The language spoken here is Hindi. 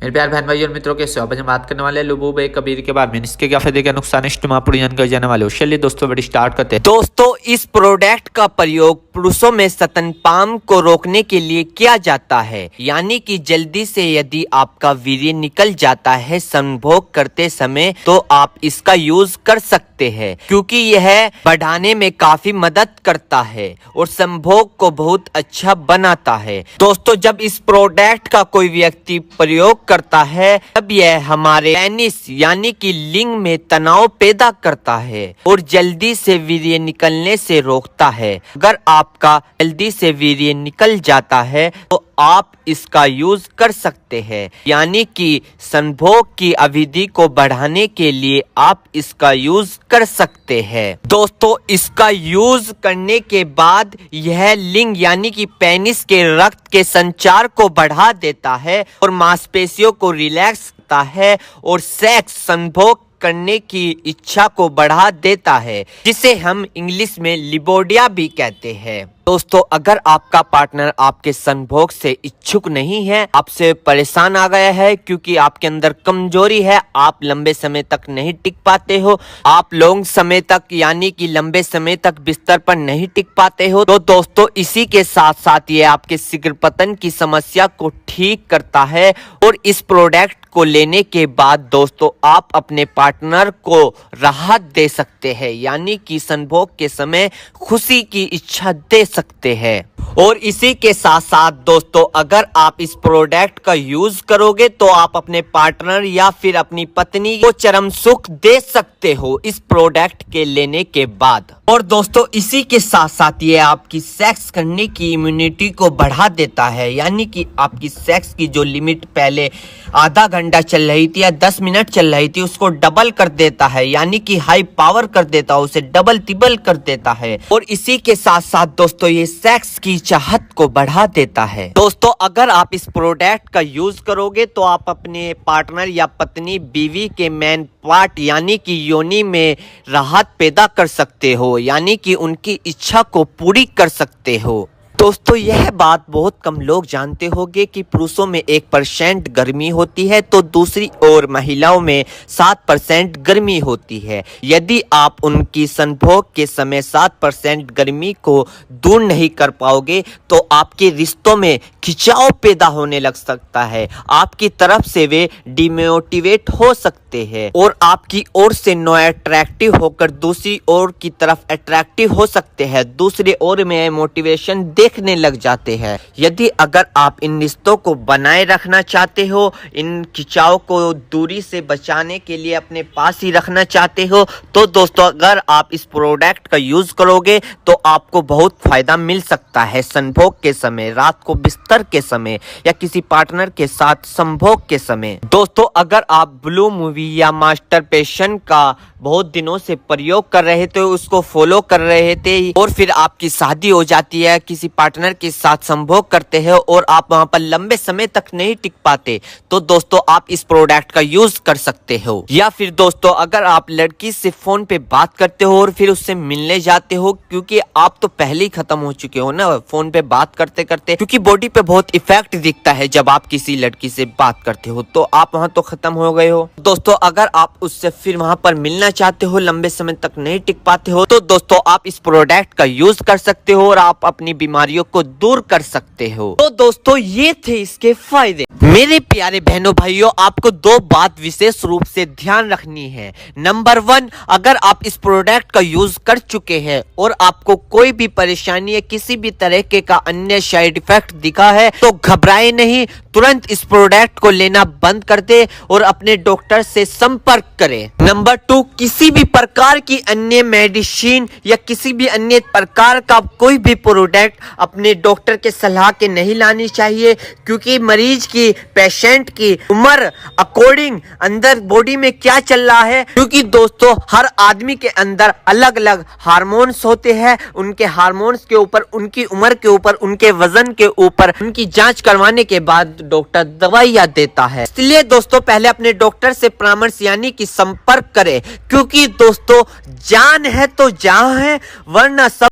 मेरे प्यार बहन भाई और मित्रों के आज हम बात करने वाले हैं लुबूब ए कबीर के बारे में। इसके क्या फायदे क्या नुकसान पूरी जानकारी जाने वाले हो। चलिए दोस्तों वीडियो स्टार्ट करते हैं। दोस्तों इस प्रोडक्ट का प्रयोग पुरुषों में स्तनपान को रोकने के लिए किया जाता है, यानी कि जल्दी से यदि आपका वीर्य निकल जाता है संभोग करते समय तो आप इसका यूज कर सकते हैं, क्योंकि यह बढ़ाने में काफी मदद करता है और संभोग को बहुत अच्छा बनाता है। दोस्तों जब इस प्रोडक्ट का कोई व्यक्ति प्रयोग करता है तब यह हमारे पेनिस यानी कि लिंग में तनाव पैदा करता है और जल्दी से वीर्य निकलने से रोकता है। अगर आपका जल्दी से वीर्य निकल जाता है तो आप इसका यूज कर सकते हैं, यानी कि संभोग की अवधि को बढ़ाने के लिए आप इसका यूज कर सकते हैं। दोस्तों इसका यूज करने के बाद यह लिंग यानी कि पेनिस के रक्त के संचार को बढ़ा देता है और मांसपेशियों को रिलैक्स करता है और सेक्स संभोग करने की इच्छा को बढ़ा देता है, जिसे हम इंग्लिश में लिबोडिया भी कहते हैं। दोस्तों अगर आपका पार्टनर आपके संभोग से इच्छुक नहीं है, आपसे परेशान आ गया है क्योंकि आपके अंदर कमजोरी है, आप लंबे समय तक नहीं टिक पाते हो, आप लॉन्ग समय तक यानी कि लंबे समय तक बिस्तर पर नहीं टिक पाते हो, तो दोस्तों इसी के साथ साथ ये आपके शीघ्र पतन की समस्या को ठीक करता है। और इस प्रोडक्ट को लेने के बाद दोस्तों आप अपने पार्टनर को राहत दे सकते हैं, यानी कि संभोग के समय खुशी की इच्छा दे सकते हैं। और इसी के साथ साथ दोस्तों अगर आप इस प्रोडक्ट का यूज करोगे तो आप अपने पार्टनर या फिर अपनी पत्नी को चरम सुख दे सकते हो इस प्रोडक्ट के लेने के बाद। और दोस्तों इसी के साथ साथ ये आपकी सेक्स करने की इम्यूनिटी को बढ़ा देता है, यानी कि आपकी सेक्स की जो लिमिट पहले आधा घंटा चल रही थी या 10 मिनट चल रही थी उसको डबल कर देता है, यानी कि हाई पावर कर देता है, उसे डबल तिबल कर देता है। और इसी के साथ साथ दोस्तों ये सेक्स की चाहत को बढ़ा देता है। दोस्तों अगर आप इस प्रोडक्ट का यूज करोगे तो आप अपने पार्टनर या पत्नी बीवी के मेन पार्ट यानी कि योनि में राहत पैदा कर सकते हो, यानी कि उनकी इच्छा को पूरी कर सकते हो। दोस्तों यह बात बहुत कम लोग जानते होंगे कि पुरुषों में 1% गर्मी होती है तो दूसरी ओर महिलाओं में 7% गर्मी होती है। यदि आप उनकी संभोग के समय 7% गर्मी को दूर नहीं कर पाओगे तो आपके रिश्तों में खिंचाव पैदा होने लग सकता है, आपकी तरफ से वे डिमोटिवेट हो सकते हैं और आपकी ओर से नो अट्रैक्टिव होकर दूसरी ओर की तरफ अट्रैक्टिव हो सकते हैं, दूसरी ओर में मोटिवेशन देखने लग जाते हैं। यदि अगर आप इन रिश्तों को बनाए रखना चाहते हो, इन खिंचाव को दूरी से बचाने के लिए अपने पास ही रखना चाहते हो, तो दोस्तों अगर आप इस प्रोडक्ट का यूज करोगे तो आपको बहुत फायदा मिल सकता है संभोग के समय, रात को बिस्तर के समय या किसी पार्टनर के साथ संभोग के समय। दोस्तों अगर आप ब्लू मूवी या मास्टरबेशन का बहुत दिनों से प्रयोग कर रहे थे, उसको फॉलो कर रहे थे और फिर आपकी शादी हो जाती है, किसी पार्टनर के साथ संभोग करते हैं और आप वहां पर लंबे समय तक नहीं टिक पाते, तो दोस्तों आप इस प्रोडक्ट का यूज कर सकते हो। या फिर दोस्तों अगर आप लड़की से फोन पे बात करते हो और फिर उससे मिलने जाते हो, क्योंकि आप तो पहले ही खत्म हो चुके हो ना फोन पे बात करते करते, क्योंकि बॉडी पे बहुत इफेक्ट दिखता है जब आप किसी लड़की से बात करते हो, तो आप वहां तो खत्म हो गए हो। दोस्तों अगर आप उससे फिर वहां पर मिलना चाहते हो, लंबे समय तक नहीं टिक पाते हो, तो दोस्तों आप इस प्रोडक्ट का यूज कर सकते हो और आप अपनी बीमारियों को दूर कर सकते हो। तो दोस्तों ये थे इसके फायदे। मेरे प्यारे बहनों भाइयों आपको दो बात विशेष रूप से ध्यान रखनी है। नंबर 1, अगर आप इस प्रोडक्ट का यूज कर चुके हैं और आपको कोई भी परेशानी या किसी भी तरह का अन्य साइड इफेक्ट दिखा है तो घबराए नहीं, तुरंत इस प्रोडक्ट को लेना बंद कर दे और अपने डॉक्टर से संपर्क करें। नंबर 2, किसी भी प्रकार की अन्य मेडिसिन या किसी भी अन्य प्रकार का कोई भी प्रोडक्ट अपने डॉक्टर के सलाह के नहीं लानी चाहिए, क्योंकि मरीज की पेशेंट की उम्र अकॉर्डिंग अंदर बॉडी में क्या चल रहा है, क्योंकि दोस्तों हर आदमी के अंदर अलग अलग हार्मोन्स होते हैं, उनके हार्मोन्स के ऊपर, उनकी उम्र के ऊपर, उनके वजन के ऊपर उनकी जांच करवाने के बाद डॉक्टर दवाइयां देता है। इसलिए दोस्तों पहले अपने डॉक्टर से परामर्श यानी कि संपर्क करें, क्योंकि दोस्तों जान है तो जहां है, वरना सब